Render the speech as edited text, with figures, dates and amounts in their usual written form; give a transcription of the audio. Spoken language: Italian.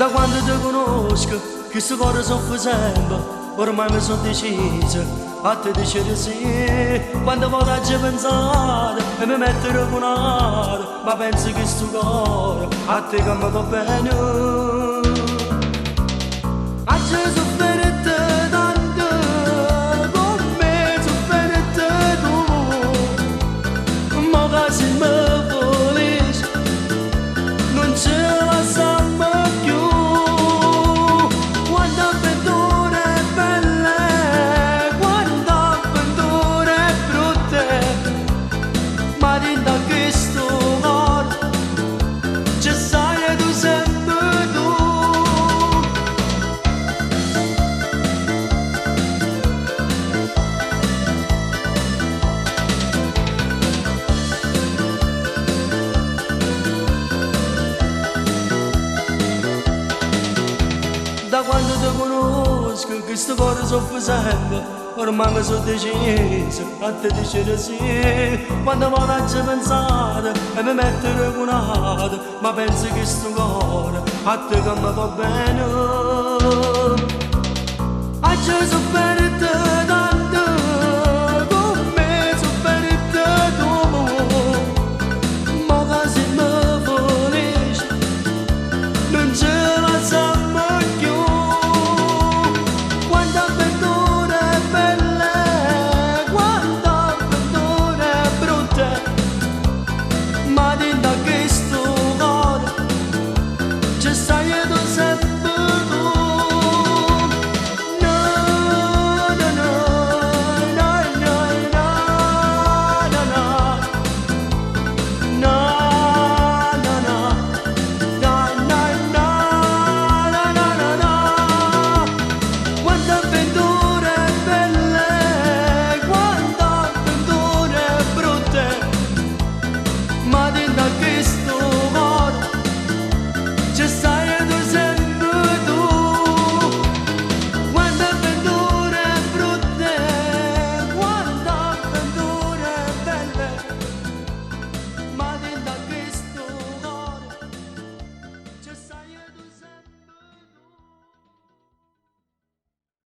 Da quando ti conosco, che sto cuore soffre sempre, ormai mi sono deciso a te dicere sì. Quando voglio pensare e mi metto a ragunare, ma penso che sto cuore a te che mi va bene. A Gesù sofferete tanto, con me sofferete tu, ma che se mi volisci, non ce la siamo più. Quando avventure belle, quando avventure brutte, ma dinda che sto cuore, ci sai tu sempre tu. Da quando ti conosco, che sto cuore soffre sempre, ormai mi sono deciso a te dicere sì. Quando voglio pensare e mi metto ragunato, ma penso che sto cuore a te che mi va bene. A Gesù per te